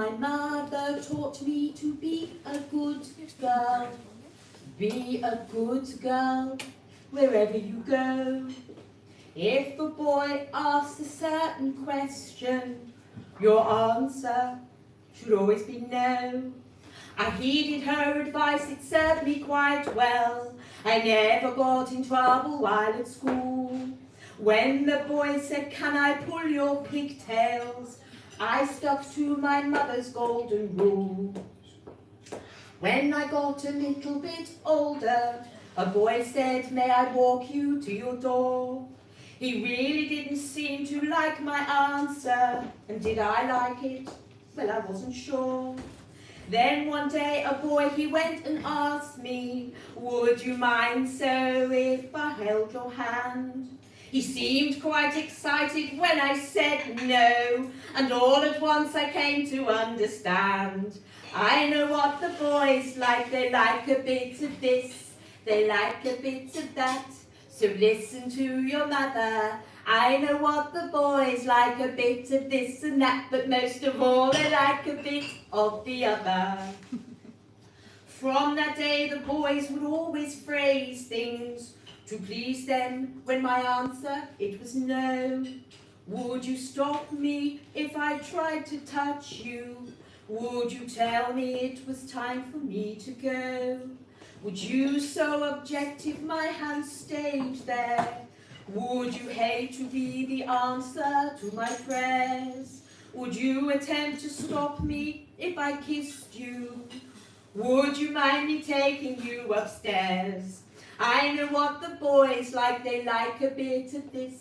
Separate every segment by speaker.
Speaker 1: My mother taught me to be a good girl. Be a good girl wherever you go. If a boy asks a certain question, your answer should always be no. I heeded her advice, it served me quite well. I never got in trouble while at school. When the boy said, "Can I pull your pigtails?" I stuck to my mother's golden rule. When I got a little bit older, a boy said, "May I walk you to your door?" He really didn't seem to like my answer, and did I like it? Well, I wasn't sure. Then one day a boy, he went and asked me, "Would you mind so if I held your hand?" He seemed quite excited when I said no, and all at once I came to understand. I know what the boys like, they like a bit of this, they like a bit of that, so listen to your mother. I know what the boys like, a bit of this and that, but most of all they like a bit of the other. From that day the boys would always phrase things to please them. When my answer, it was no. Would you stop me if I tried to touch you? Would you tell me it was time for me to go? Would you so object if my hand stayed there? Would you hate to be the answer to my prayers? Would you attempt to stop me if I kissed you? Would you mind me taking you upstairs? I know what the boys like, they like a bit of this,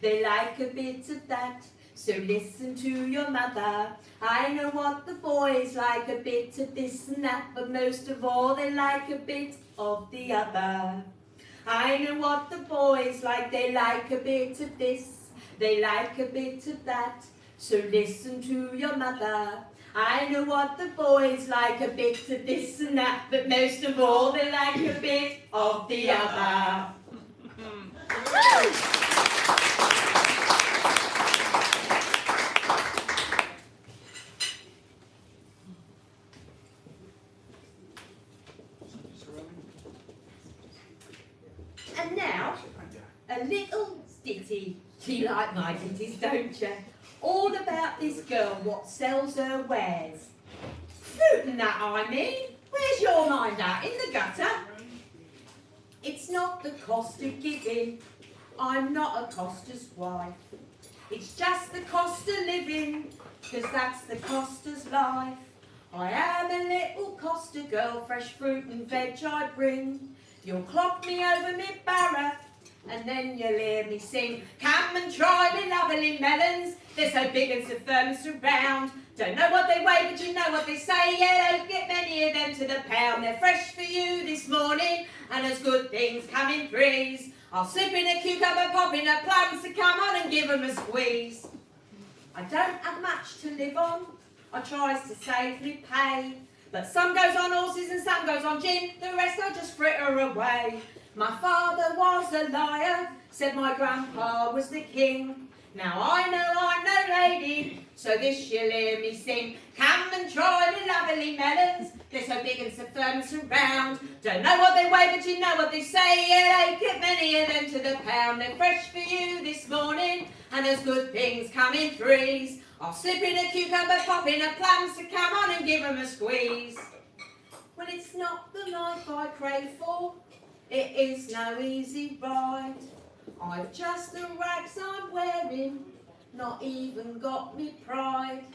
Speaker 1: they like a bit of that, so listen to your mother. I know what the boys like, a bit of this and that, but most of all they like a bit of the other. I know what the boys like, they like a bit of this, they like a bit of that, so listen to your mother. I know what the boys like, a bit of this and that, but most of all they like a bit of the other. And now, a little ditty. You like my ditties, don't you? All about this girl what sells her wares. Fruit and that, I mean. Where's your mind at? In the gutter? It's not the cost of giving. I'm not a coster's wife. It's just the cost of living, 'cause that's the coster's life. I am a little coster girl, fresh fruit and veg I bring. You'll clock me over me barrow, and then you'll hear me sing. Come and try me lovely melons, they're so big and so firm and so round. Don't know what they weigh, but you know what they say. Yeah, don't get many of them to the pound. They're fresh for you this morning, and as good things come in threes. I'll slip in a cucumber, pop in a plum, so come on and give them a squeeze. I don't have much to live on, I tries to save me pay, but some goes on horses and some goes on gin, the rest I just fritter away. My father was a liar, said my grandpa was the king. Now I know I'm no lady, so this you'll hear me sing. Come and try me lovely melons, they're so big and so firm and so round. Don't know what they weigh, but you know what they say. Yeah, don't get many of them to the pound. They're fresh for you this morning, and as good things come in threes. I'll slip in a cucumber, pop in a plum, so come on and give them a squeeze. Well, it's not the life I crave for, it is no easy ride. I've just the rags I'm wearing, not even got me pride.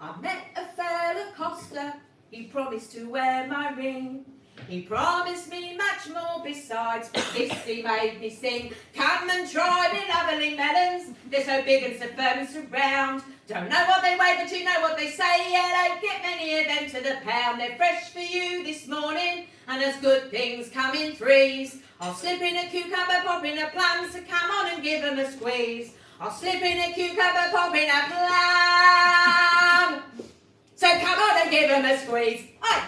Speaker 1: I met a fella coster, he promised to wear my ring. He promised me much more besides, but this he made me sing. Come and try me lovely melons, they're so big and so firm and so round. Don't know what they weigh, but you know what they say. Yeah, don't get many of them to the pound. They're fresh for you this morning, and as good things come in threes. I'll slip in a cucumber, pop in a plum, so come on and give them a squeeze. I'll slip in a cucumber, pop in a plum, so come on and give them a squeeze. Aye.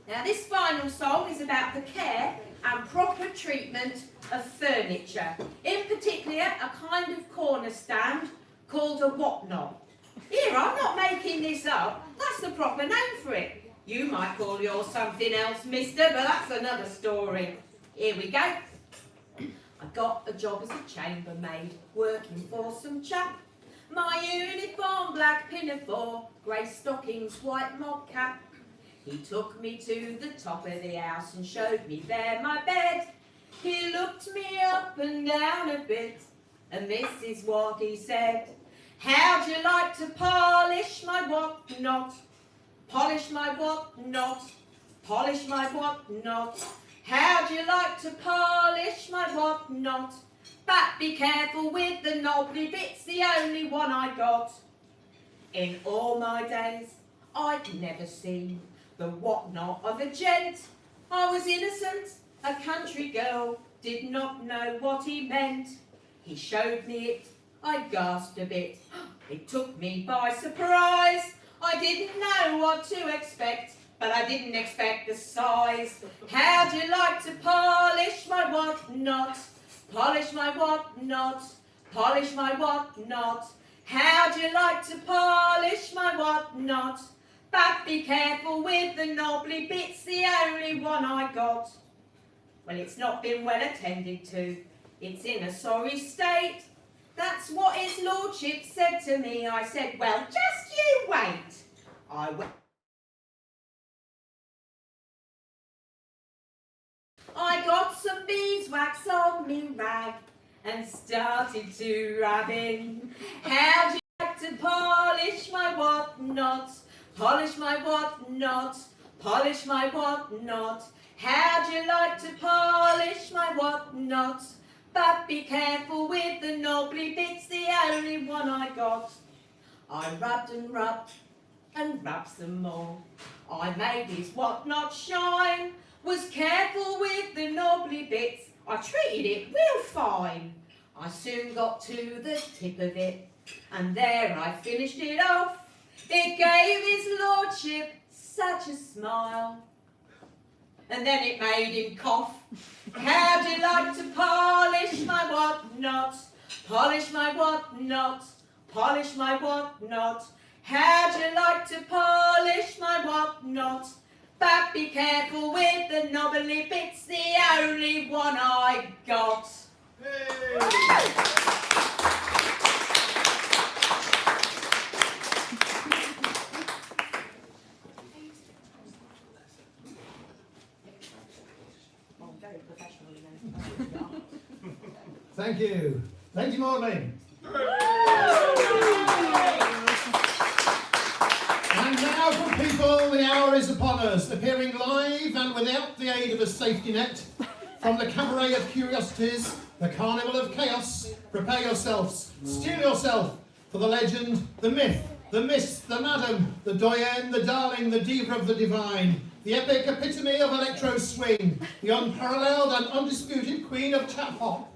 Speaker 1: Now this final song is about the care and proper treatment of furniture, in particular here a kind of corner stand called a whatnot. Here, I'm not making this up. That's the proper name for it. You might call yours something else, mister, but that's another story. Here we go. I got a job as a chambermaid, working for some chap. My uniform, black pinafore, grey stockings, white mob cap. He took me to the top of the house and showed me there my bed. He looked me up and down a bit, and this is what he said. How'd you like to polish my whatnot? Polish my whatnot? Polish my whatnot? How'd you like to polish my whatnot? But be careful with the knobbly bit's the only one I got. In all my days, I'd never seen the whatnot of a gent. I was innocent, a country girl, did not know what he meant. He showed me it, I gasped a bit. It took me by surprise. I didn't know what to expect, but I didn't expect the size. How'd you like to polish my whatnot? Polish my whatnot? Polish my whatnot? How'd you like to polish my whatnot? But be careful with the knobbly bit's the only one I got. Well, it's not been well attended to. It's in a sorry state. That's what his lordship said to me. I said, well, just you wait. I got some beeswax on me rag and started to rub in. How'd you like to polish my whatnot? Polish my whatnot? Polish my whatnot? How'd you like to polish my whatnot? But be careful with the knobbly bit's the only one I got. I rubbed and rubbed and rubbed some more. I made his whatnot shine. Was careful with the knobbly bits. I treated it real fine. I soon got to the tip of it, and there I finished it off. It gave his lordship such a smile, and then it made him cough. How'd you like to polish my whatnot? Polish my whatnot? Polish my whatnot? How'd you like to polish my whatnot? But be careful with the knobbly bits, the only one I got. Hey.
Speaker 2: Thank you. Lady Morning. And now for people, the hour is upon us, appearing live and without the aid of a safety net. From the cabaret of curiosities, the carnival of chaos, prepare yourselves, steel yourself for the legend, the myth, the miss, the madam, the doyenne, the darling, the diva of the divine, the epic epitome of electro swing, the unparalleled and undisputed queen of chap hop,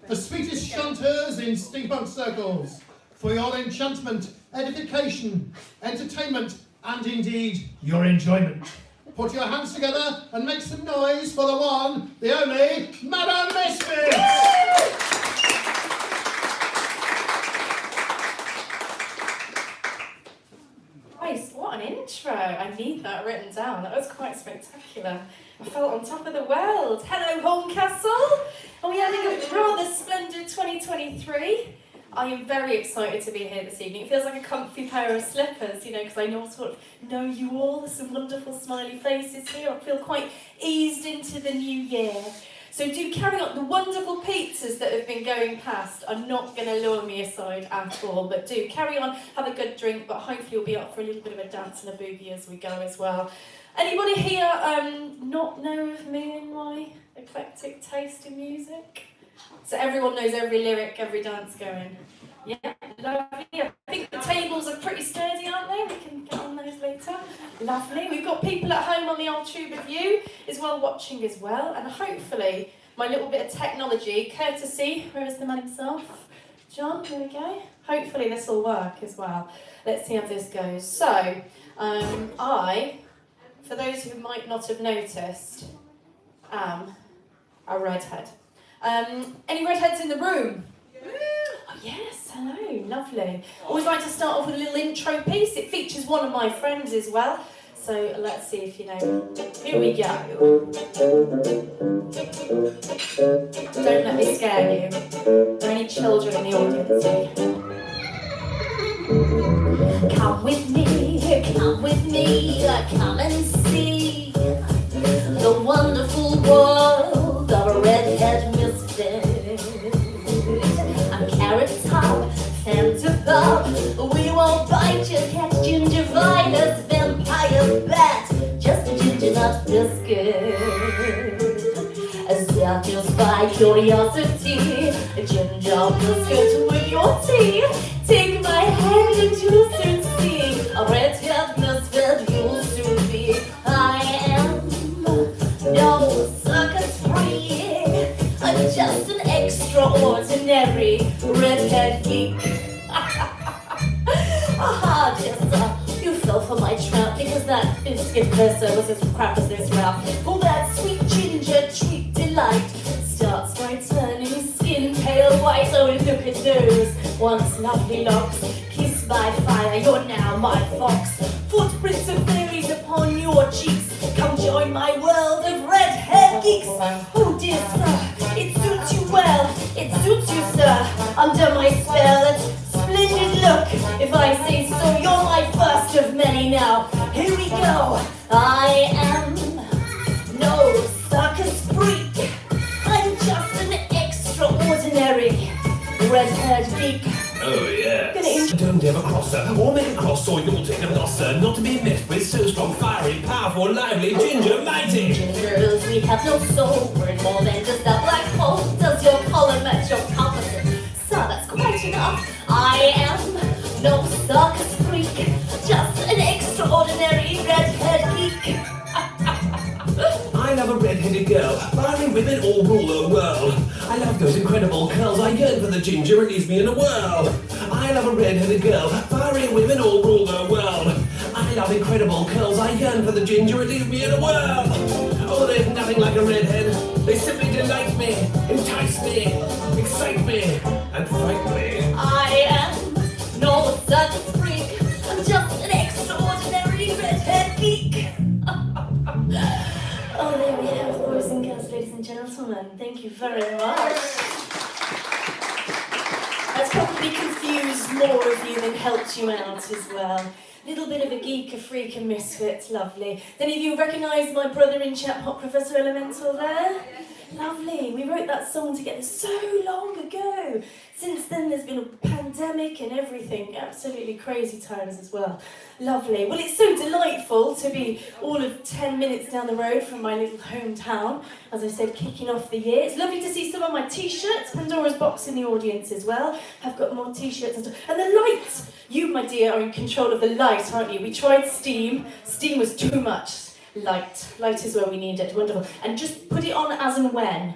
Speaker 2: the sweetest chanteurs in steampunk circles, for your enchantment, edification, entertainment, and indeed your enjoyment. Put your hands together and make some noise for the one, the only, Madame Misfit!
Speaker 3: Christ, what an intro. I need that written down. That was quite spectacular. I felt on top of the world. Hello, Horncastle. Are we having a rather splendid 2023? I am very excited to be here this evening. It feels like a comfy pair of slippers, you know, because I sort of know you all. There's some wonderful smiley faces here. I feel quite eased into the new year. So do carry on. The wonderful pizzas that have been going past are not going to lure me aside at all, but do carry on, have a good drink, but hopefully you'll be up for a little bit of a dance and a boogie as we go as well. Anybody here not know of me and my eclectic taste in music? So everyone knows every lyric, every dance going. Yeah, lovely. I think the tables are pretty sturdy, aren't they? We can get on those later. Lovely. We've got people at home on the old Tube of View as well, watching as well. And hopefully my little bit of technology, courtesy, where is the man himself? John, here we go. Hopefully this will work as well. Let's see how this goes. So, I, for those who might not have noticed, am a redhead. Any redheads in the room? hello, lovely. Always like to start off with a little intro piece. It features one of my friends as well. So let's see if you know. Here we go. Don't let me scare you. Are there any children in the audience here? Come with me, come and see the wonderful world of a redhead misfit. I'm Carrot Top, Fanta Bob. We won't bite you, catch gingivitis, vampire bat, just a ginger nut biscuit. Satisfy curiosity, a ginger biscuit with your tea. Take my hand and you'll soon see a redhead misfit you'll soon be. I am no circus freak, I'm just an extraordinary redhead geek. Aha, yes, you fell for my trap because that biscuit presser was as crap as this rap. For that sweet ginger treat delight starts by turning skin pale white. Oh, look at those once lovely locks, kissed by fire, you're now my fox. Footprints of fairies upon your cheeks, come join my world of redhead geeks. Oh dear sir, it suits you well, it suits you sir, under my spell. It's splendid look, if I say so, you're my first of many now. Here we go, I am no circus freak, I'm just an extraordinary redhead geek.
Speaker 4: Oh yes. Don't ever cross her, or make a cross, or you'll take a loss, sir. Not to be missed with so strong, fiery, powerful, lively, ginger, mighty.
Speaker 3: Gingers, we have no soul, we're more than just a black hole. Does your color match your composite? Sir, that's quite enough. I am no circus freak, just an extraordinary redhead geek.
Speaker 4: I love a red-headed girl, fiery women all rule the world. I love those incredible curls, I yearn for the ginger, it leaves me in a whirl. I love a red-headed girl, fiery women all rule the world. I love incredible curls, I yearn for the ginger, it leaves me in a whirl. Oh, there's nothing like a redhead, they simply delight me, entice me, excite me, and fright me.
Speaker 3: I am no circus freak, I'm just an extraordinary redhead geek. Oh, there we have, boys and girls, ladies and gentlemen. Thank you very much. That's probably confused more of you than helped you out as well. Little bit of a geek, a freak, a misfit, lovely. Any of you recognise my brother in chat, Hot Professor Elemental there? Lovely. We wrote that song together so long ago. Since then there's been a pandemic and everything. Absolutely crazy times as well. Lovely. Well, it's so delightful to be all of 10 minutes down the road from my little hometown. As I said, kicking off the year. It's lovely to see some of my t-shirts. Pandora's Box in the audience as well. I've got more t-shirts and stuff. And the lights. You, my dear, are in control of the light, aren't you? We tried steam. Steam was too much. Light is where we need it, wonderful. And just put it on as and when,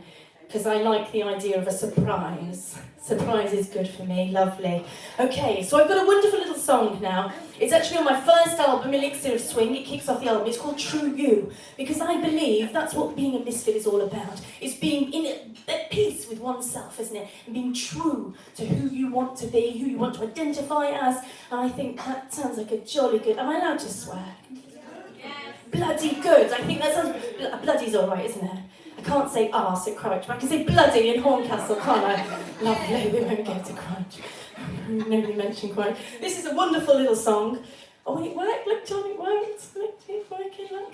Speaker 3: because I like the idea of a surprise. Surprise is good for me, lovely. Okay, so I've got a wonderful little song now. It's actually on my first album, Elixir of Swing. It kicks off the album. It's called True You, because I believe that's what being a misfit is all about. It's being at peace with oneself, isn't it? And being true to who you want to be, who you want to identify as. And I think that sounds like a jolly good... Am I allowed to swear? Bloody good. I think that sounds... Bloody's all right, isn't it? I can't say arse at Crouch, but I can say bloody in Horncastle, can't I? Lovely, we won't get to Crouch. Nobody mentioned Crouch. This is a wonderful little song. Oh, it worked. Look, John, it worked. Look, it's working, look.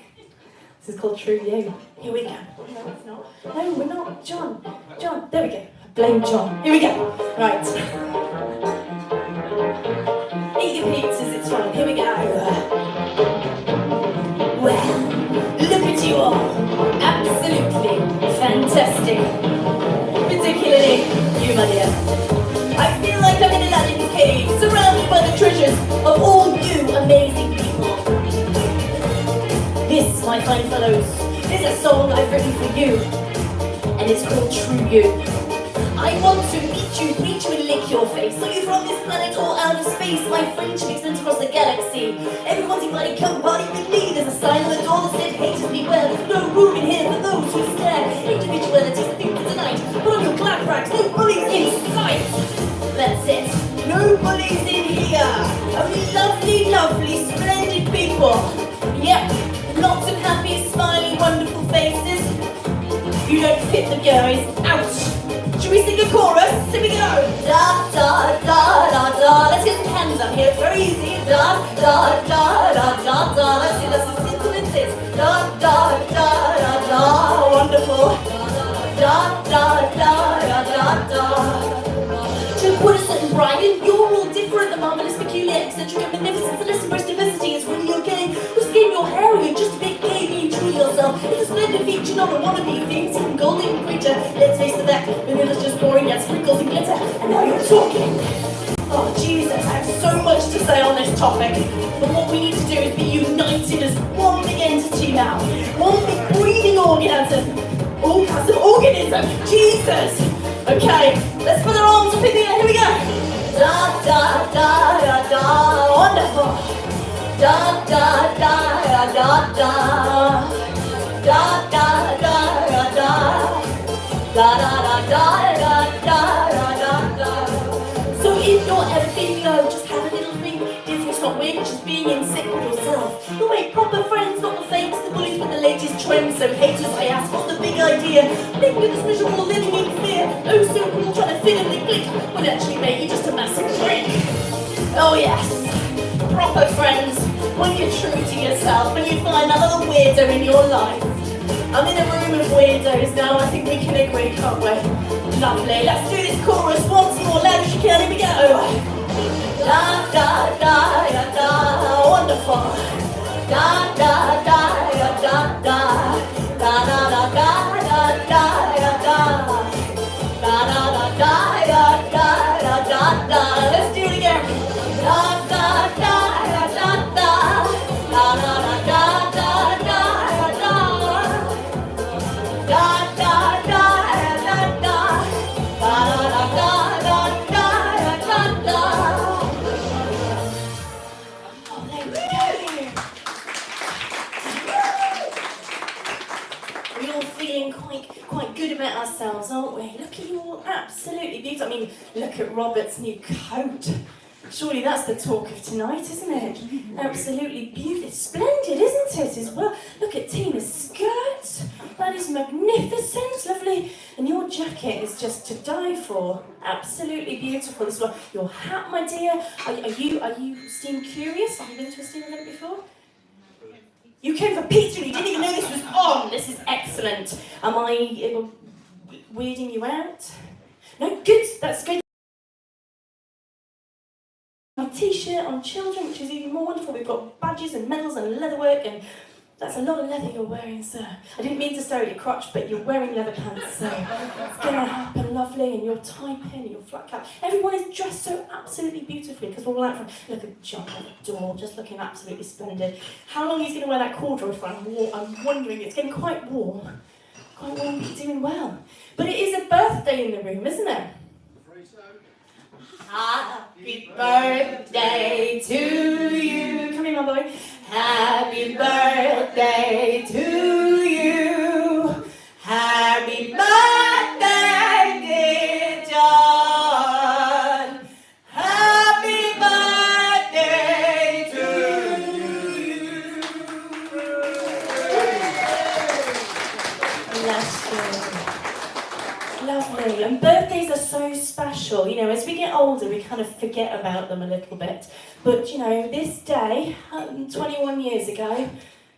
Speaker 3: This is called True You. Here we go. No, it's not. No, we're not. John, there we go. Blame John. Here we go. Right. Eat your pizzas, it's fine. Here we go. Well, look at you all. Absolutely fantastic. Particularly you, my dear. I feel like I'm in Aladdin's cave, surrounded by the treasures of all you amazing people. This, my fine fellows, is a song I've written for you, and it's called True You. I want to meet you, reach you and lick your face. Are you from this planet or out of space? My friendship extends across the galaxy. Everyone's invited, come party with me. There's a sign on the door that said, hate beware. There's no room in here for those who stare. Individuality's the thing for tonight. Put on your glad rags, no bullies in sight. That's it. No bullies in here. Only lovely, lovely, splendid people. Yep, lots of happy, smiling, wonderful faces. You don't fit the guys. Ouch. Should we sing a chorus? Here we go. Da da da da da. Let's get some hands up here. It's very easy. Da da da da da da. Let's see. Let's as simple as this. Da da da da da. Wonderful. Da da da da da da. Joe Woodison and Brian, you're all different, the marvellous, peculiar, eccentric, and magnificent, the less embraced diversity is really okay. Who's skin your hair, you're just a bit gay, being true to yourself. It's a splendid feature, not a wannabe thing, some golden creature. Let's face the fact, vanilla's just boring, yet sprinkles and glitter, and now you're talking. Oh Jesus, I have so much to say on this topic, but what we need to do is be united as one big entity now, one big breathing organism, Jesus! Okay, let's put our arms up in the air, here we go! Da da da da da, wonderful! Da da da da da da, da da da da da, da da da da da da da da. So if you're ever feeling low, just have a little think. Difference not weird, just being in sync with yourself. You'll make proper friends, not the fakes, the bullies with the latest trends. So haters may ask, what's the big idea? Living with this miserable, living in fear. Oh, so cool, trying to fit in the clique. Would actually make you just a massive freak. Oh yes, proper friends. When you're true to yourself, when you find that little weirdo in your life. I'm in a room of weirdos now, I think we can agree, can't we? Lovely, let's do this chorus once more, loud as you can, here we go. Da da da da da, wonderful. Da da da da da da, da da da da da da da, da da da da da da da. Let's do it again. Da da da da da da, da da da da da da da, da da da da da, da da da da da da. Oh, there we go. We're all feeling quite good about ourselves, aren't we? Look at you all, absolutely beautiful. I mean, look at Robert's new coat. Surely that's the talk of tonight, isn't it? Absolutely beautiful. Splendid, isn't it, as well? Look at Tina's skirt. That is magnificent, lovely. And your jacket is just to die for. Absolutely beautiful as well. Your hat, my dear. Are you steam curious? Have you been to a steam event before? You came for pizza and you didn't even know this was on. This is excellent. Am I weirding you out? No, good. That's good. My t-shirt on children, which is even more wonderful. We've got badges and medals and leatherwork, and that's a lot of leather you're wearing, sir. I didn't mean to stare at your crotch, but you're wearing leather pants, so it's going to happen, lovely, and your tie pin and your flat cap. Everyone is dressed so absolutely beautifully, because we're all out from, look at John at the door, just looking absolutely splendid. How long he's going to wear that corduroy for? I'm wondering, it's getting quite warm. Quite warm, but doing well. But it is a birthday in the room, isn't it? Happy birthday to you. Come here, my boy. Happy birthday to you. Happy birthday, dear John. Happy birthday to you. Bless you. Lovely, and birthdays are so special. You know, as we get older, we kind of forget about them a little bit. But, you know, this day, 21 years ago,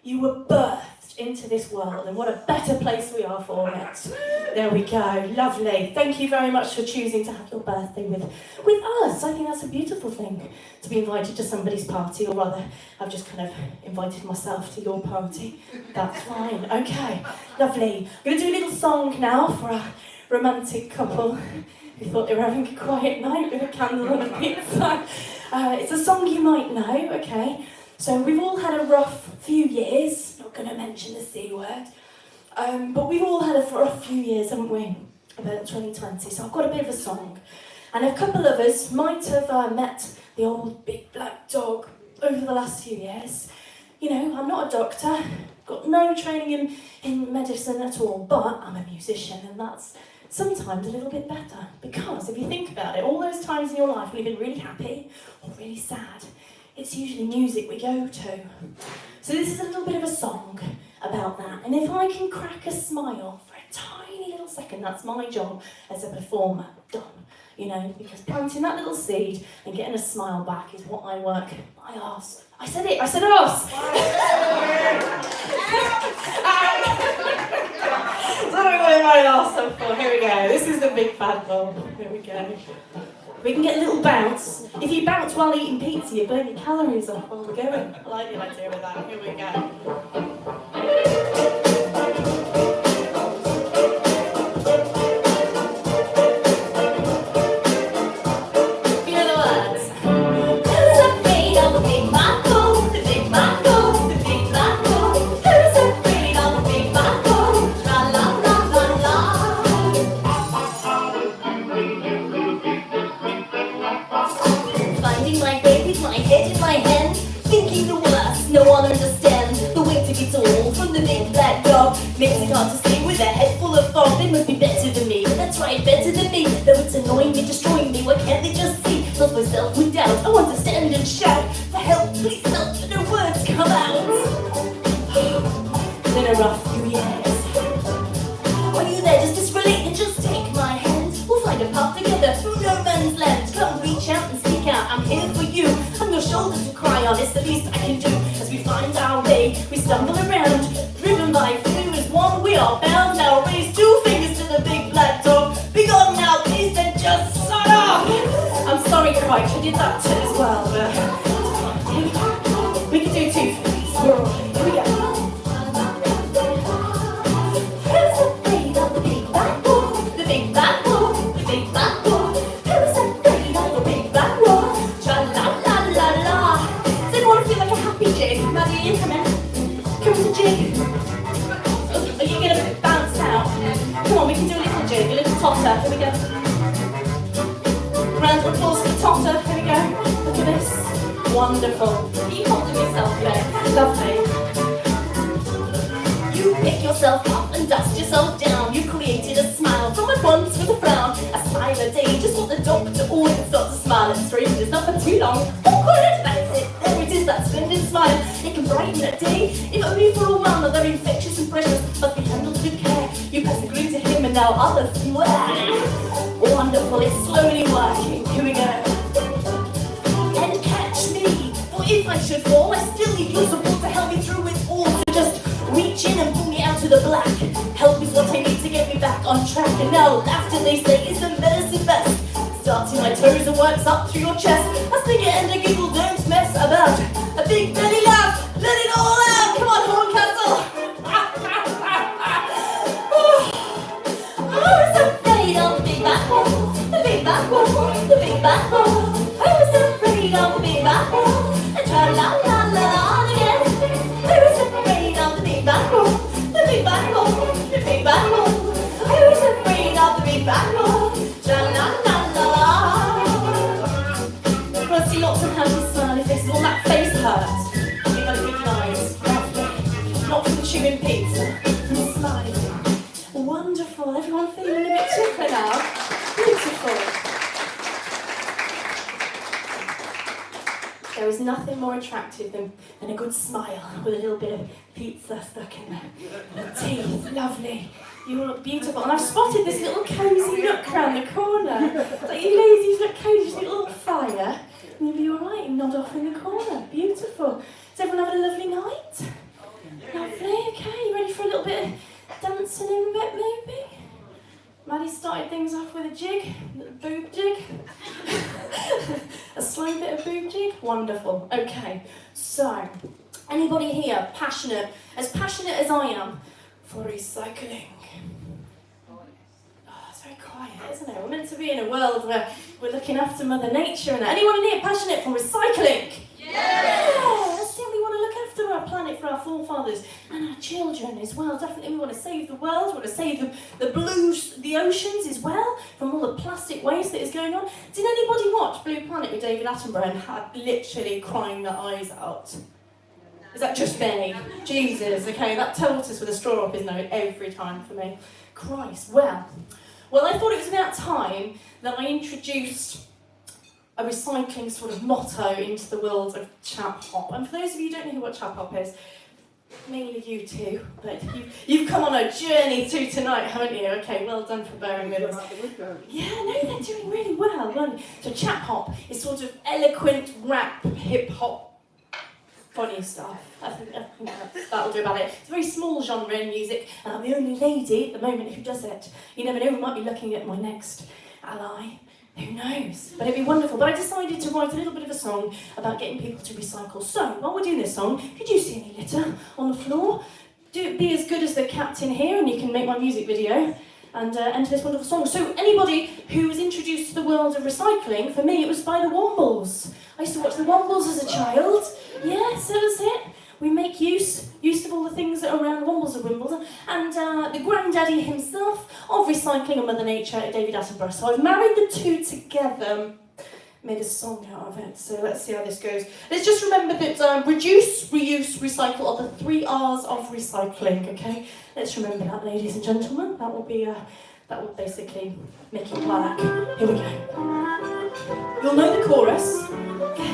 Speaker 3: you were birthed into this world, and what a better place we are for it. There we go, lovely. Thank you very much for choosing to have your birthday with us. I think that's a beautiful thing, to be invited to somebody's party, or rather, I've just kind of invited myself to your party. That's fine, okay, lovely. I'm going to do a little song now for a romantic couple who thought they were having a quiet night with a candle and a pizza. It's a song you might know, okay? So we've all had a rough few years, not going to mention the C word, but we've all had a rough few years, haven't we, about 2020, so I've got a bit of a song. And a couple of us might have met the old big black dog over the last few years. You know, I'm not a doctor, got no training in medicine at all, but I'm a musician, and that's sometimes a little bit better. Because if you think about it, all those times in your life when you've been really happy or really sad, it's usually music we go to. So this is a little bit of a song about that. And if I can crack a smile for a tiny little second, that's my job as a performer. Done. You know, because planting that little seed and getting a smile back is what I work my arse. I said it, I said arse! Sorry, what am I arse up for? Here we go. This is the big bad ball. Here we go. We can get a little bounce. If you bounce while eating pizza, you burn your calories off while we're going. I like the idea of that. Here we go. Makes it hard to stay with a head full of fog. They must be better than me, that's right, better than me. Though it's annoying me, destroying me, why can't they just see? Fill myself with doubt, I want to stand and shout for help, please help, but no words come out. It's been a rough few years. Are you there? Does this relate? And just take my hand. We'll find a path together through no man's land. Come reach out and speak out, I'm here for you. I'm your shoulder to cry on, it's the least I can do. As we find our way, we stumble around, driven by fear as one, we are bound. Now raise two fingers to the big black dog. Be gone now, please, then just shut up. I'm sorry, Crike, I did that too as well, but we can do 2 things. We're all right. Here we go. Who's afraid of the big black wolf? The big black wolf, the big black wolf. Who's afraid of the big black wolf? Tra la la la la. Does anyone feel like a happy jig? Maddie, are you coming? Come to jig. Are you going to bounce out? Come on, we can do a little jig, a little totter. Here we go. Round of applause for the totter. Here we go. Look at this. Wonderful. Are you holding yourself there? Lovely. You pick yourself up and dust yourself down. You created a smile from at once with a frown. A smile a day, just what the doctor ordered. Start to smile at strangers, not for too long. Awkward, that's it. There it is, that splendid smile. It can brighten a day, if only for a while. Now they're infectious and precious, must be handled with care. You pass the glue to him and now others swear. Wonderful, it's slowly working. Here we go. And catch me, for if I should fall, I still need your support to help me through it all. So just reach in and pull me out of the black. Help is what I need to get me back on track. And now laughter, they say, is the medicine best. Starting my toes and works up through your chest. As they get and a giggle, don't mess about. A big belly laugh, let it all out. Come on, Horncastle. I was afraid of the big black wolf, the big black wolf, the big black wolf. I was afraid of the big black wolf, and tra la la la again. I was afraid of the big black wolf, the big black wolf, the big black wolf. I was afraid of the big black wolf, tra la la la. Well, I see lots of happy smiley faces. All that face hurts. You've got a good eyes. Lovely. Not from chewing pizza, from smiling. Wonderful. Everyone feeling a bit chipper now. Beautiful. There is nothing more attractive than a good smile with a little bit of pizza stuck in the teeth. Lovely. You all look beautiful. And I've spotted this little cosy nook round the corner. It's like you ladies look cosy, just a little fire. And you'll be alright and nod off in the corner. Beautiful. Is everyone having a lovely night? Lovely. Okay, you ready for a little bit of dancing in a bit, maybe? Maddie started things off with a jig, a little boob jig. A slow bit of boob jig. Wonderful. Okay, so, anybody here passionate as I am, for recycling? Oh, it's very quiet, isn't it? We're meant to be in a world where we're looking after Mother Nature and anyone in here passionate for recycling? Yeah! Still, we want to look after our planet for our forefathers and our children as well. Definitely, we want to save the world. We want to save the oceans as well from all the plastic waste that is going on. Did anybody watch Blue Planet with David Attenborough and had literally crying their eyes out? Is that just me? Jesus, okay, that tortoise with a straw up his nose every time for me. Christ, well, Well, I thought it was about time that I introduced a recycling sort of motto into the world of chap hop. And for those of you who don't know what chap hop is, mainly you two, but you've come on a journey through tonight, haven't you? Okay, well done for bearing with us. Yeah, no, they're doing really well, aren't they? So chap hop is sort of eloquent rap, hip hop, funny stuff. I think that'll do about it. It's a very small genre in music, and I'm the only lady at the moment who does it. You never know, we might be looking at my next ally. Who knows? But it'd be wonderful. But I decided to write a little bit of a song about getting people to recycle. So, while we're doing this song, did you see any litter on the floor? Be as good as the captain here, and you can make my music video and enter this wonderful song. So, anybody who was introduced to the world of recycling, for me, it was by the Wombles. I used to watch the Wombles as a child. Yeah, so that's it. We make use of all the things that are around the Wombles of Wimbledon, and the granddaddy himself of recycling and Mother Nature, David Attenborough. So I've married the two together, made a song out of it. So let's see how this goes. Let's just remember that reduce, reuse, recycle are the 3 R's of recycling. Okay, let's remember that, ladies and gentlemen. That will be that will basically make it black. Here we go. You'll know the chorus. Okay.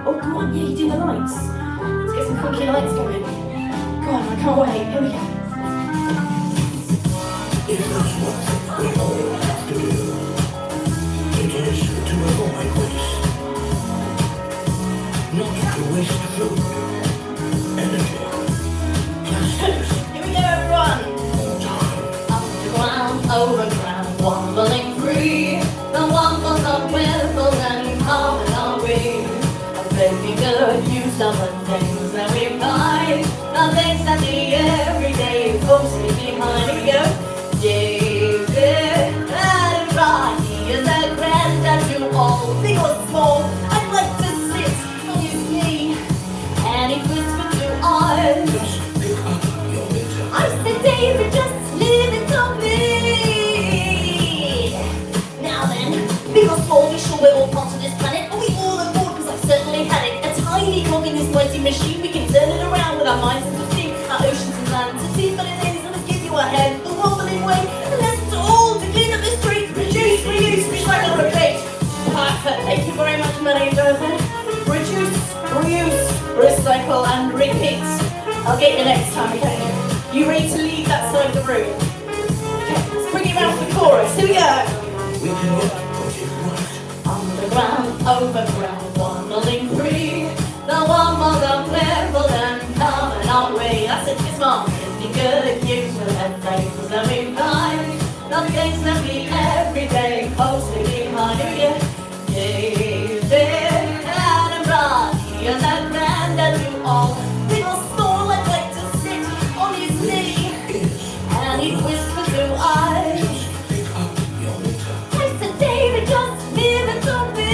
Speaker 3: Oh, come on, yeah, you do the lights. Let's get some funky lights going. Go on, I can't wait. Here we go.
Speaker 4: If there's one thing we all have to do, it is to avoid waste. Not to waste food, energy, plastics.
Speaker 3: Here we go, everyone.
Speaker 1: Underground, overground, wobbling free. The wobbles are wibbles and common are we. Making good use of the things that we find, the things that the everyday folks leave behind. Here we go. David and Rodney is a granddad to all, big or small. I'd like to sit on his knee, and he whispered to us.
Speaker 4: Just pick up your litter.
Speaker 1: I said, David, just leave it to me. Now then, big or small, be sure we're all part of this planet. Are we all on board? Because I've certainly had it. A tiny cog in this mighty machine. We can turn it around with our minds and steam. Our oceans and lands to see, but it is. Let's give you a head, the wobbling way. And let's all to clean up the streets. Reduce, reuse, recycle, repeat. Perfect. Thank you very much, Melanie and Jonathan. Reduce, reuse, recycle, and repeat. I'll get you next time, okay? You ready to leave that side of the room? Okay, let's bring it round for the chorus. Here we go.
Speaker 4: We can get what you want.
Speaker 1: Underground, overground, wandering free. The wobbles of Wimbledon coming our way. That's it, it's mom. Making good use of the things that we find. The things that we everyday folks leave behind. Here we go. David and Rodney is a granddad to all. Little small, I'd like to sit on his knee, and he'd whisper to us.
Speaker 4: Just pick up your litter.
Speaker 1: I said, David, just leave it to me.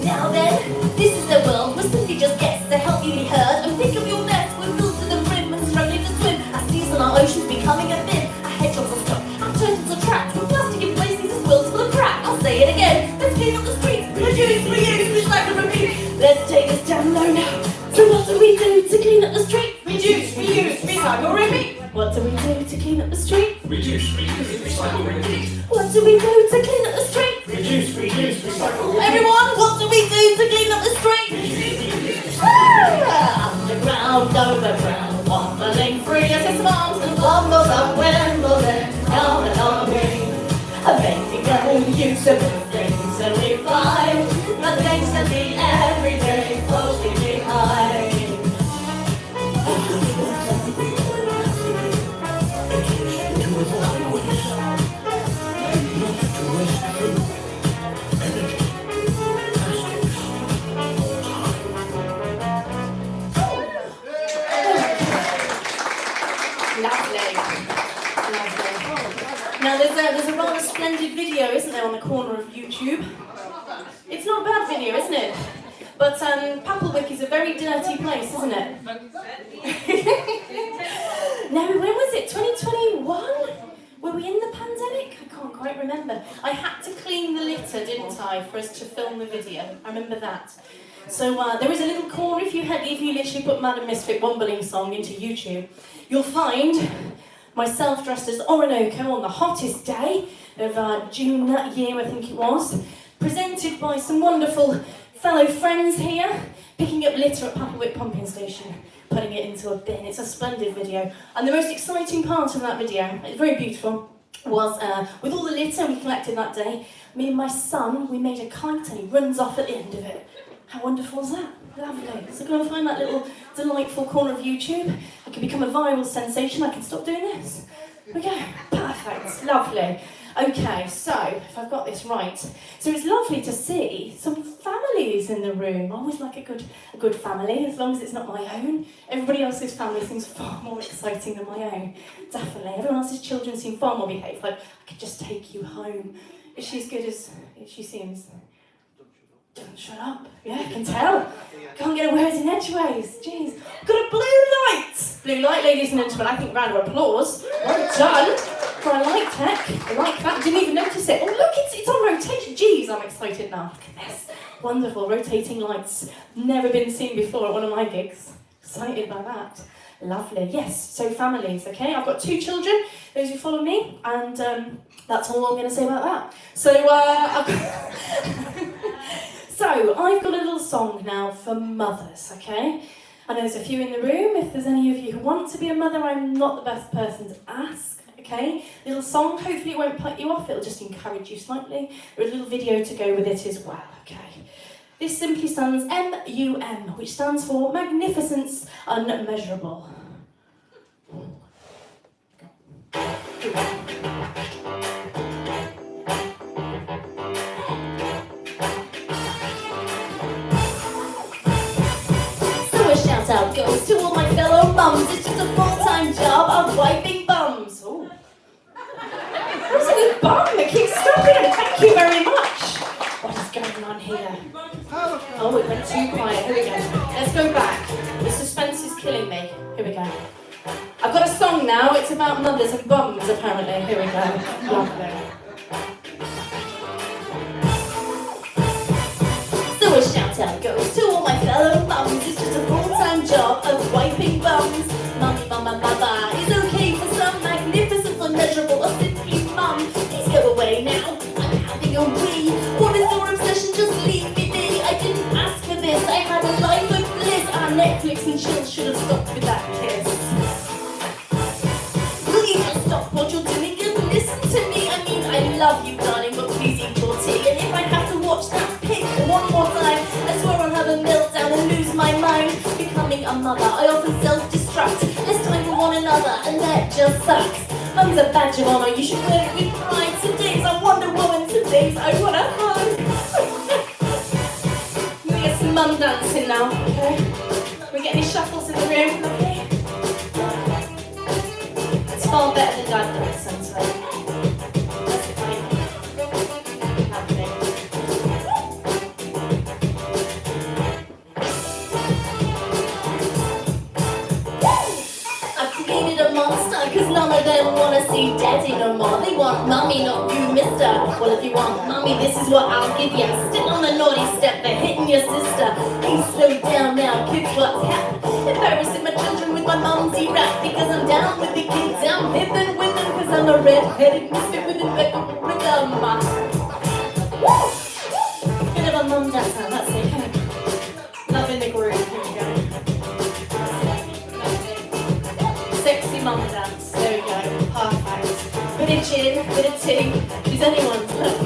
Speaker 1: Now then, this is the world where somebody just gets to help you be heard. And think of your mess, we're filled to the brim and struggling to swim. Our seas and our oceans becoming a bin. Our hedgehogs are stuck, our turtles are trapped. With plastic in place, these worlds full of crap. I'll say it again, let's clean up the streets. Reduce, reuse, recycle, repeat. Let's take this down low now. So what do we do to clean up the street? Reduce, reuse, recycle, repeat. What do we do to clean up the street?
Speaker 4: Reduce, reuse, recycle, repeat.
Speaker 1: What do we do to clean up the street?
Speaker 4: Reduce, reuse, recycle, repeat.
Speaker 1: Everyone, what do we do to clean up the street? Underground, overground, wobbling free. Yes, it's arms and wobbles of Wimbledon coming on me. Making good use of the things that we find, the things that the everyday folks leave behind.
Speaker 4: To avoid waste. Not to waste food, energy, plastics,
Speaker 3: Now there's a rather splendid video, isn't there, on the corner of YouTube? It's not a bad video, isn't it? But Papplewick is a very dirty place, isn't it? No, when was it? 2021? Were we in the pandemic? I can't quite remember. I had to clean the litter, didn't I, for us to film the video. I remember that. So there is a little corner, if you literally put Madam Misfit Wombling song into YouTube, you'll find myself dressed as Orinoco on the hottest day of June that year, I think it was, presented by some wonderful fellow friends here, picking up litter at Papa Whip pumping station, putting it into a bin. It's a splendid video. And the most exciting part of that video, it's very beautiful, was with all the litter we collected that day, me and my son, we made a kite and he runs off at the end of it. How wonderful is that? Lovely. So go and find that little delightful corner of YouTube. I can become a viral sensation. I can stop doing this. Okay, perfect. Lovely. Okay, so if I've got this right, so it's lovely to see some families in the room. I always like a good family, as long as it's not my own. Everybody else's family seems far more exciting than my own. Definitely. Everyone else's children seem far more behaved. Like, I could just take you home. Is she as good as she seems? Don't shut up. Yeah, I can tell. Can't get a word in edgeways. Jeez. Got a blue light. Blue light, ladies and gentlemen. I think round of applause. Well done. For a light tech. I like that. Didn't even notice it. Oh, look, it's on rotation. Jeez, I'm excited now. Look at this. Wonderful. Rotating lights. Never been seen before at one of my gigs. Excited by that. Lovely. Yes, so families, okay? I've got 2 children, those who follow me, and that's all I'm going to say about that. So, So, I've got a little song now for mothers, okay? I know there's a few in the room. If there's any of you who want to be a mother, I'm not the best person to ask, okay? Little song, hopefully it won't put you off, it'll just encourage you slightly. There's a little video to go with it as well, okay? This simply stands MUM, which stands for Magnificence Unmeasurable. Shout out goes to all my fellow mums. It's just a full-time job of wiping bums. Oh, that's a good bum. It keeps stopping. Thank you very much. What is going on here? Oh, it went too quiet. Here we go. Let's go back. The suspense is killing me. Here we go. I've got a song now. It's about mothers and bums, apparently. Here we go. Lovely. So a shout out goes to all my fellow mums. It's just a full-time job of wiping bums. Mummy, mama, mama is okay for some. Magnificent, unmeasurable, or simply mum. Please go away now. I'm having a wee. What is your obsession? Just leave me be. I didn't ask for this. I had a life of bliss. Our Netflix and chill should have stopped with that kiss. Will you just stop what you're doing and listen to me? I mean, I love you, darling, but please eat your tea. And if I have to watch that pig one more time, I swear I'll have a meltdown and lose my mind. Becoming a mother, I often self-destruct. Less time for one another, and that just sucks. Mum's a badge of honour, you should wear it with pride. Today's a Wonder Woman, today's I want a hug. We get some mum dancing now, okay? We get any shuffles in the room, okay? It's far better than dad dancing, so that's fine. Lovely. I've created a monster, cause none of them wanna see daddy no more. They want mummy, not you, mister. Well, if you want mummy, this is what I'll give ya. Still on the naughty step for hitting your sister. Hey, slow down now, kids, what's happened? Embarrassing my children with my mumsy rap. Because I'm down with the kids, I'm hippin' with them. Cause I'm a red-headed misfit with impeccable rhythm. Bit of a mum dance now, that's it. Kind of loving the groove, here we go. Sexy mum dance, there we go, perfect. Bit of gin, bit of tea, is anyone's look.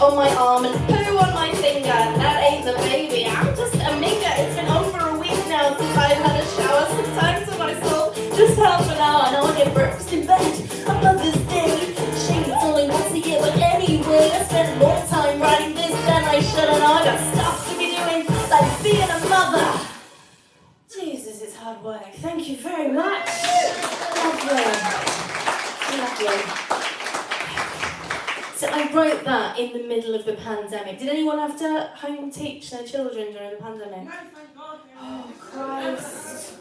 Speaker 3: On my arm and poo on my finger. That ain't the baby, I'm just a nigger. It's been over a week now since I've had a shower. Sometimes to myself, just half an hour. Now I get breakfast in bed on Mother's Day. Shame it's only once a year, but anyway, I spent more time writing this than I should. And I got stuff to be doing, like being a mother. Jesus, it's hard work. Thank you very much. Lovely. Lovely. So I wrote that in the middle of the pandemic. Did anyone have to home teach their children during the pandemic?
Speaker 5: No, thank God.
Speaker 3: Oh, Christ.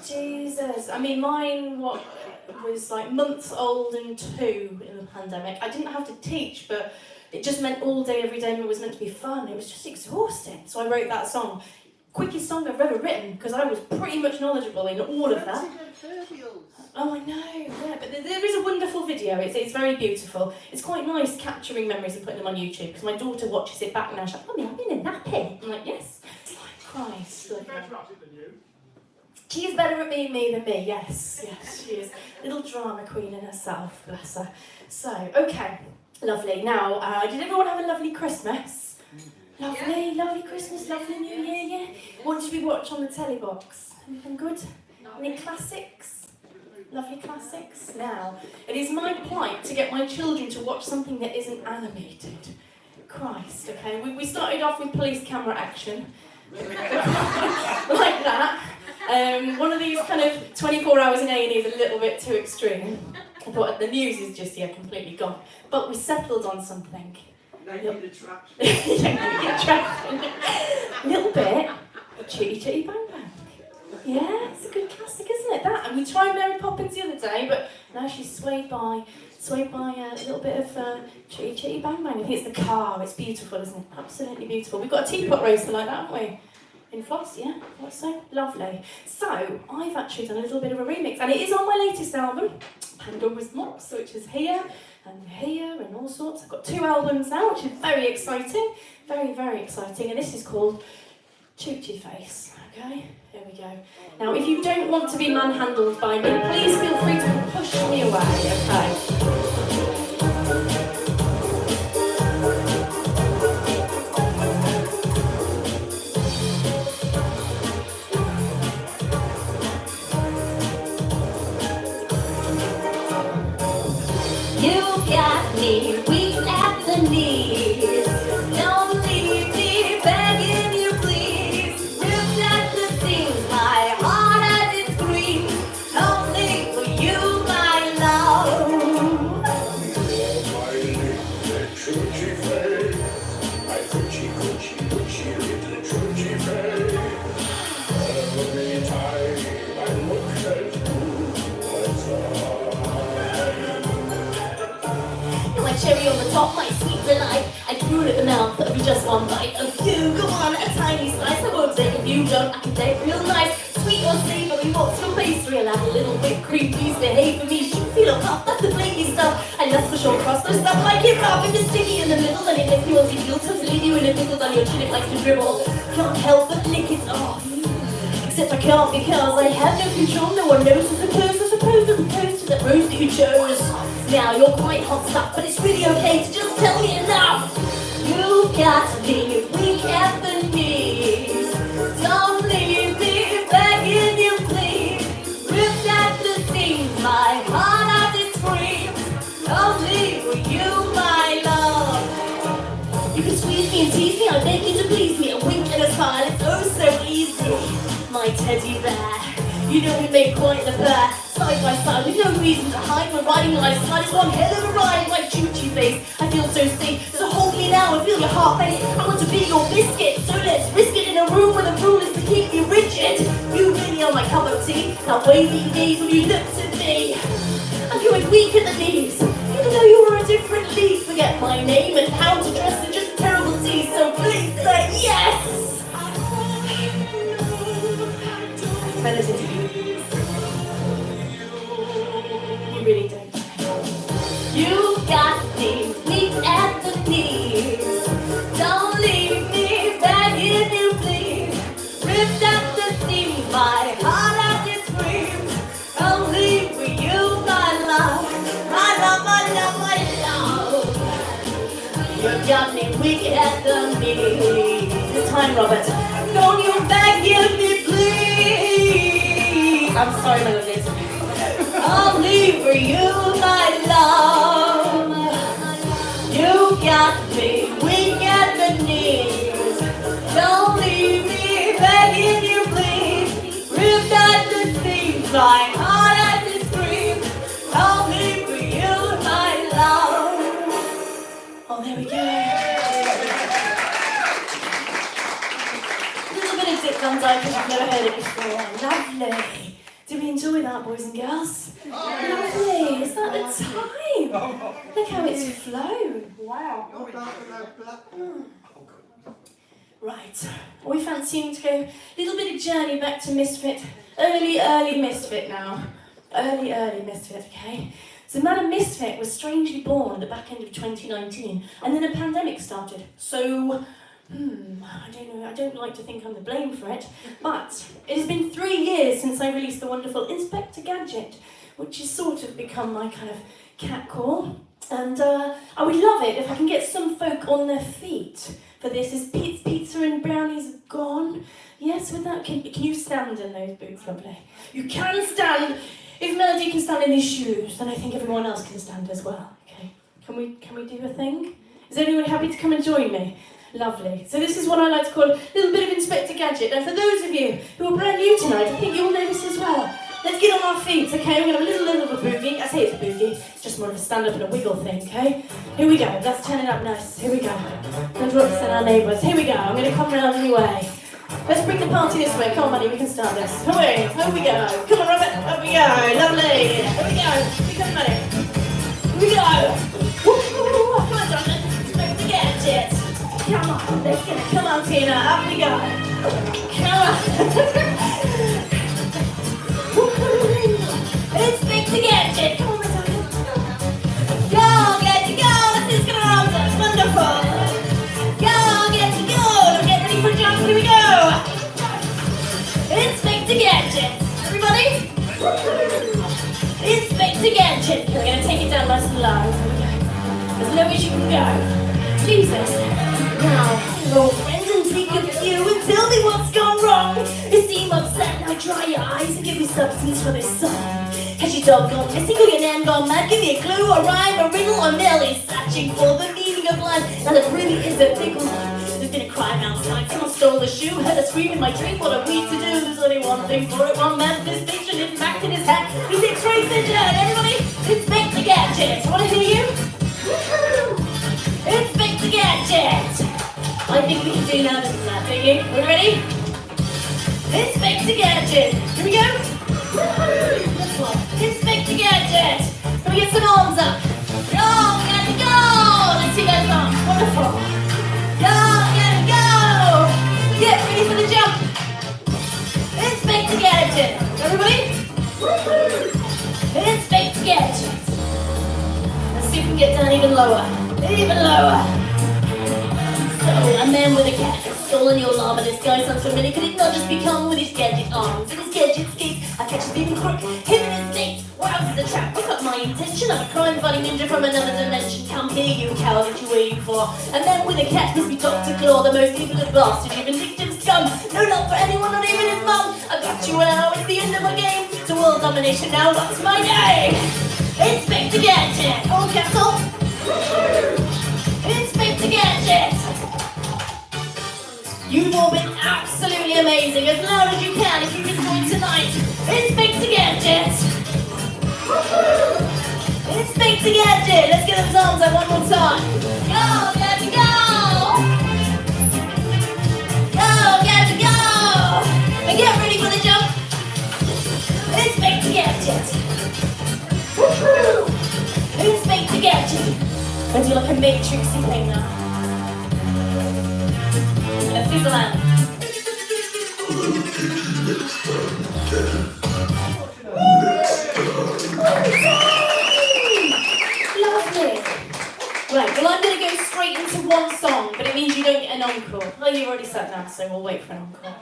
Speaker 3: Jesus. I mean, mine was like months old and 2 in the pandemic. I didn't have to teach, but it just meant all day, every day, and it was meant to be fun. It was just exhausting. So I wrote that song. Quickest song I've ever written, because I was pretty much knowledgeable in all of that. Oh, I know, yeah, but there is a wonderful video. It's very beautiful. It's quite nice capturing memories and putting them on YouTube, because my daughter watches it back now. She's like, Mummy, I've been in a nappy. I'm like, yes. It's like, Christ.
Speaker 5: She's better at it than you.
Speaker 3: She is better at being me than me, yes, she is. Little drama queen in herself, bless her. So, okay, lovely. Now, did everyone have a lovely Christmas? Lovely, lovely Christmas, lovely New Year, yeah? What did we watch on the telly box? Anything good? Any classics? Lovely classics. Now, it is my plight to get my children to watch something that isn't animated. Christ, okay? We started off with police camera action. Like that. One of these kind of 24 hours in A&E is a little bit too extreme. I thought the news is just, completely gone. But we settled on something.
Speaker 5: Naked attraction.
Speaker 3: Naked attraction. A little bit of Chitty Chitty Bang Bang. Yeah, it's a good classic, isn't it? That, and we tried Mary Poppins the other day, but now she's swayed by a little bit of Chitty Chitty Bang Bang. I think it's the car. It's beautiful, isn't it? Absolutely beautiful. We've got a teapot racer like that, haven't we? In Floss, yeah? Thought so? Lovely. So, I've actually done a little bit of a remix, and it is on my latest album, Pandora's Mops, which is here and all sorts. I've got 2 albums now, which is very exciting. Very, very exciting. And this is called Choochie Face. Okay? Here we go. Now, if you don't want to be manhandled by me, please feel free to push me away, okay?
Speaker 1: You've got me weak at the knees. Don't leave me begging you, please. Ripped at the seams, my heart as it screams. Only for you, my love. My cherry on the top, my sweet delight. I grew it at the mouth of just one bite of you. Go on, a tiny slice. I won't take if you don't. I can take real nice, sweet or savory. What's your pastry? I'll have a little whipped cream. Please behave for me. Should feel a puff. That's the flaky stuff. And that's for sure. Cross those stuff like it rough. If it's sticky in the middle, and it makes me want to feel to leave you in a pickle on your chin. It likes to dribble. Can't help but lick it off. Except I can't because I have no control. No one knows. I suppose as opposed to that rose that you chose. Now you're quite hot stuff, but it's really okay to just tell me enough. You've got me weak at the knees. Don't leave me begging you, please. Ripped at the seams, my heart as it screams. Only for you, my love. You can squeeze me and tease me, I beg you to please me. A wink and a smile, it's oh so easy. My teddy bear, you know we make quite the pair. Side by side, with no reason to hide. We're riding life's slide, it's one hell of a ride. My choochie face, I feel so safe. So hold me now and feel your heart race. I want to be your biscuit, so let's risk it in a room where the rule is to keep you rigid. You really are my cup of tea. That wavy gaze when you looked at me. I'm feeling weak at the knees, even though you were a different leaf. Forget my name and how to dress and just terrible tease. So please say yes. Relative to you. You really don't. You got me weak at the knees. Don't leave me begging you, please. Ripped at the seams, my heart as it screams. Only for you, my love. My love, my love, my love. You got me weak at the knees. It's time, Robert. Don't you beg me, please. I'm sorry, my lovely. Only for you, my love. You got me weak at the knees. Don't leave me begging you, please. Ripped at the seams, my heart as it screams. Only for you, my love. Oh, there we go.
Speaker 3: Van Dyke, because you've never heard it before. Lovely. Did we enjoy that, boys and girls? Lovely. Is that the time? Look how it's flown. Wow. Right. Are we fancying to go a little bit of journey back to Misfit? Early Misfit now. Early Misfit, okay? So Madam Misfit was strangely born at the back end of 2019, and then a pandemic started. So, I don't know, I don't like to think I'm to blame for it, but it has been 3 years since I released the wonderful Inspector Gadget, which has sort of become my kind of catcall. And I would love it if I can get some folk on their feet for this. Is pizza and brownies gone? Yes, with that, can you stand in those boots, lovely? You can stand. If Melody can stand in these shoes, then I think everyone else can stand as well. Okay, can we do a thing? Is anyone happy to come and join me? Lovely. So this is what I like to call a little bit of Inspector Gadget. And for those of you who are brand new tonight, I think you'll know this as well. Let's get on our feet, okay? We're going to have a little of a boogie. I say it's a boogie, it's just more of a stand-up and a wiggle thing, okay? Here we go. Let's turn it up nice. Here we go. Don't represent our neighbours. Here we go. I'm going to come round anyway. Let's bring the party this way. Come on, buddy, we can start this. Away. Here we go. Come on, Robert. Up we go. Lovely. Here we go. Here comes buddy. Here we go. Woo! Come on, Jonathan. Let's the gadget. Come on. Let's get it. Come on, Tina. Up we go. Come on. Let's make the gadget. Come on, my darling. Go, gadget, go. This is going to round us. Wonderful. Go, gadget, go. Now get ready for jump. Here we go. Inspector Gadget. Everybody? Inspector Gadget. We're going to take it down nice and low. As low as you can go. Jesus. Now, old friends, and take a few and tell me what's gone wrong. You seem upset, now dry your eyes and give me substance for this song. Has your dog gone missing or your nan gone mad? Give me a clue, a rhyme, a riddle, or merely searching for the meaning of life. Now there really is a big line. There's been a crime outside, someone stole a shoe, heard a scream in my dream, what are we to do? There's only one thing for it, one man, this picture, in fact in his hat, he's X-ray vision. Everybody, Inspector Gadget. I want to hear you. Inspector Gadget. I think we can do louder than that, don't you? We ready? Inspector Gadget. Here we go. Inspector Gadget. Can we get some arms up? Go, Gadget, go. Let's see those arms. Wonderful. Go, Gadget, go. Get ready for the jump. Inspector Gadget. Everybody? Inspector Gadget. Let's see if we can get down even lower. Even lower. So, a man with a cat has stolen your llama. This guy sounds familiar. Could it not just become with his gadget arms and his gadget skates? I catch a thieving crook, him in his state. Wow, this is a trap. What's not my intention? I'm a crime-fighting ninja from another dimension. Come here, you coward, what you waiting for? A man with a cat must be Dr. Claw, the most evil of bastard, you vindictive scum. No love for anyone, not even his mum. I got you now, it's the end of my game. To world domination now, what's my name? Inspector Gadget. Oh, Castle. Inspector Gadget. You've all been absolutely amazing, as loud as you can if you can join tonight. Inspector Gadget! Inspector Gadget! Let's get those arms up one more time. Go, Gadget, go! Go, Gadget, go! And get ready for the jump. Inspector Gadget! Inspector Gadget! I do like a matrixy thing now. Let's do the land. Lovely. Right, well I'm going to go straight into one song, but it means you don't get an encore. Well, you've already said that, so we'll wait for an encore.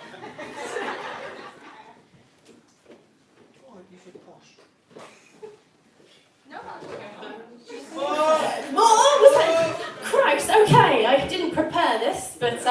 Speaker 3: Oh, was that? Christ, okay, I didn't prepare this, but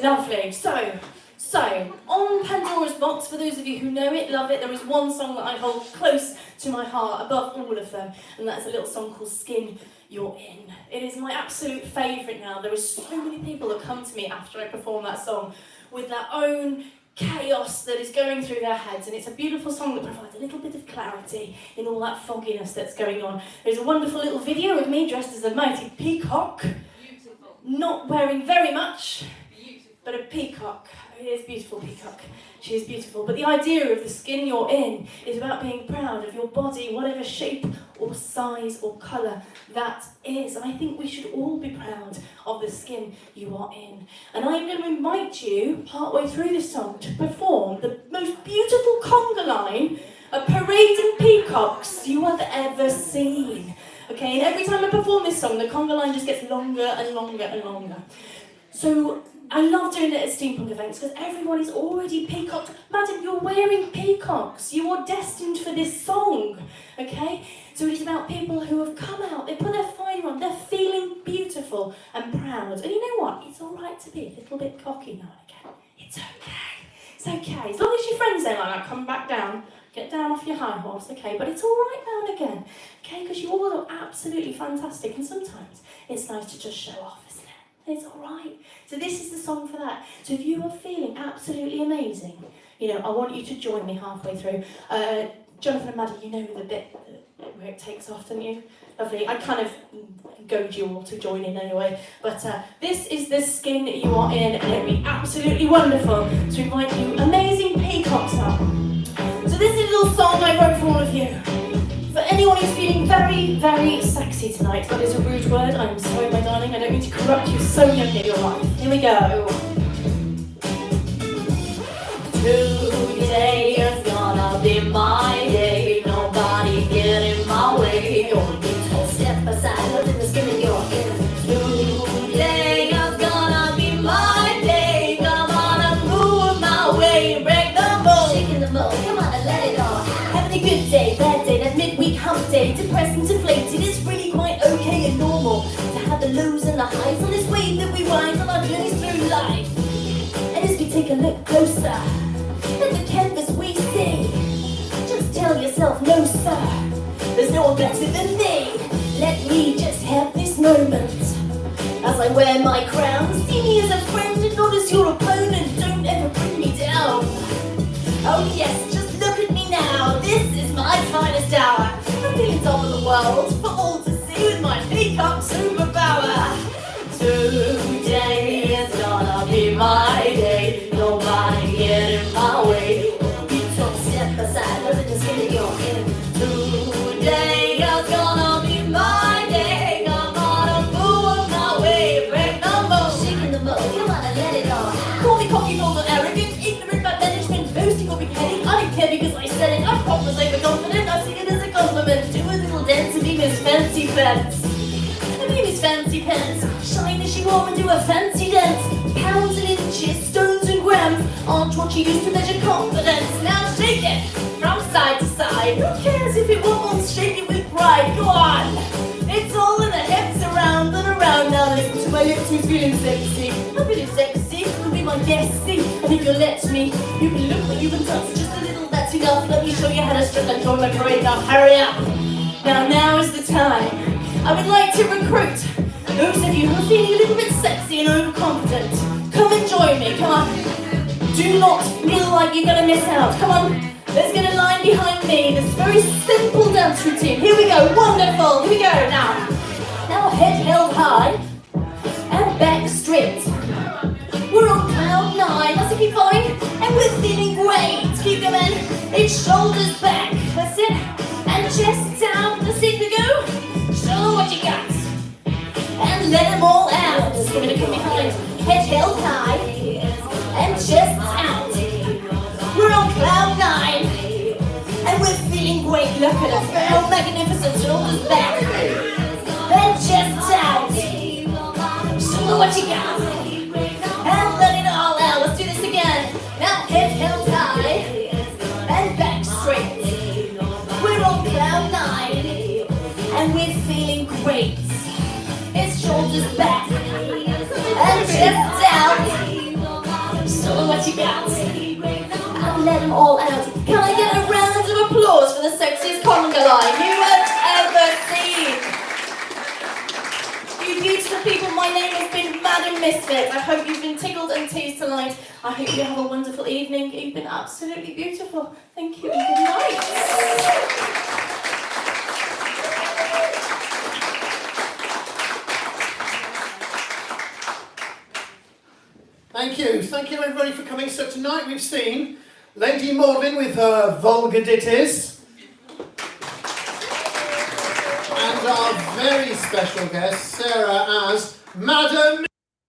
Speaker 3: lovely. So, on Pandora's Box, for those of you who know it, love it, there is one song that I hold close to my heart above all of them, and that's a little song called Skin You're In. It is my absolute favourite now. There are so many people that come to me after I perform that song with their own chaos that is going through their heads, and it's a beautiful song that provides a little bit of clarity in all that fogginess that's going on. There's a wonderful little video of me dressed as a mighty peacock, not wearing very much, but a peacock. It is beautiful, peacock. She is beautiful. But the idea of the skin you're in is about being proud of your body, whatever shape or size or colour that is. And I think we should all be proud of the skin you are in. And I'm going to invite you, partway through this song, to perform the most beautiful conga line of parading peacocks you have ever seen. Okay, and every time I perform this song, the conga line just gets longer and longer and longer. So I love doing it at steampunk events because everyone is already peacocked. Madam, you're wearing peacocks. You are destined for this song. Okay? So it is about people who have come out, they put their finery on, they're feeling beautiful and proud. And you know what? It's all right to be a little bit cocky now and again. It's okay. It's okay. As long as your friends don't like that, come back down. Get down off your high horse, okay? But it's all right now and again, okay? Because you all look absolutely fantastic. And sometimes it's nice to just show off, isn't it? It's all right. So this is the song for that. So if you are feeling absolutely amazing, you know, I want you to join me halfway through. Jonathan and Maddie, you know the bit where it takes off, don't you? Lovely. I kind of goad you all to join in anyway. But this is the skin you are in, and it'll be absolutely wonderful to invite you amazing peacocks up. So this is a little song I wrote for all of you. For anyone who's feeling very, very sexy tonight, that is a rude word, I'm sorry my darling, I don't mean to corrupt you so young in your life. Here we go. Today is gonna be my day, nobody get in my way. You're a step aside, look in the skin of your head. Today is gonna be my day, come on and move my way, break the mold, shaking the mold, come on and let it all. Having a good day, bad day, that midweek hump day, depressed and deflated, it's really quite okay and normal to have the lows and the highs on this wave that we ride on our journeys through life. And as we take a look closer at the canvas we see, just tell yourself, no sir, there's no one better than me. Let me just have this moment as I wear my crown. See me as a friend and not as your opponent. Don't ever bring me down. Oh yes, just look at me now. This is my finest hour. I'm feeling top of the world for all to see with my peacock superpower. Today is gonna be my day. Nobody get in my way. You don't step aside, look at the skin of your head. Today is gonna be my day. Come on and move my way. Break the mold, shaking the mold, come on and let it all. Call me cocky, bold and arrogant, ignorant by management, boasting or big-headed. I don't care because I said it. I promise overconfident. I see it as a compliment. Do a little dance and be Miss Fancy Pants. Be Miss Fancy Pants. Shine as you are and do a fancy dance. Pounds and inches, stones and grams aren't what you use to measure confidence. Now shake it from side to side. Who cares if it wobbles? Shake it with pride. Go on. It's all in the hips, around and around. Now listen to my lips, who's feeling sexy. I'm feeling sexy. You'll be my guest, see. And if you'll let me, you can look, but you can touch just a little. That's enough. Let me show you how to strip and join my parade. Now hurry up. Now is the time. I would like to recruit those of you who are feeling a little bit sexy and overconfident. Come and join me, come on. Do not feel like you're going to miss out. Come on, let's get a line behind me. This very simple dance routine. Here we go, wonderful. Here we go now. Now head held high and back straight. We're on cloud 9, that's looking fine. And we're feeling great. Keep going. It's shoulders back, that's it. And chest down, that's it, we go. Show what you got. And let them all out. Just give it a come behind. Head held high. And chest out. We're on cloud 9. And we're feeling great. Look at us. Oh, magnificent. Shoulders back. And chest out. Show what you got. And let it all out. Let's do this again. Now head held high. And back straight. We're on cloud 9. And we're feeling great. It's shoulders back and chest out. Show what you got. And let them all out. Can I get a round of applause for the sexiest conga line you have ever seen? You beautiful people, my name has been Madam Misfit. I hope you've been tickled and teased tonight. I hope you have a wonderful evening. You've been absolutely beautiful. Thank you and good night.
Speaker 2: Thank you everybody for coming. So tonight we've seen Lady Maudlin with her vulgar ditties. And our very special guest, Sarah, as Madam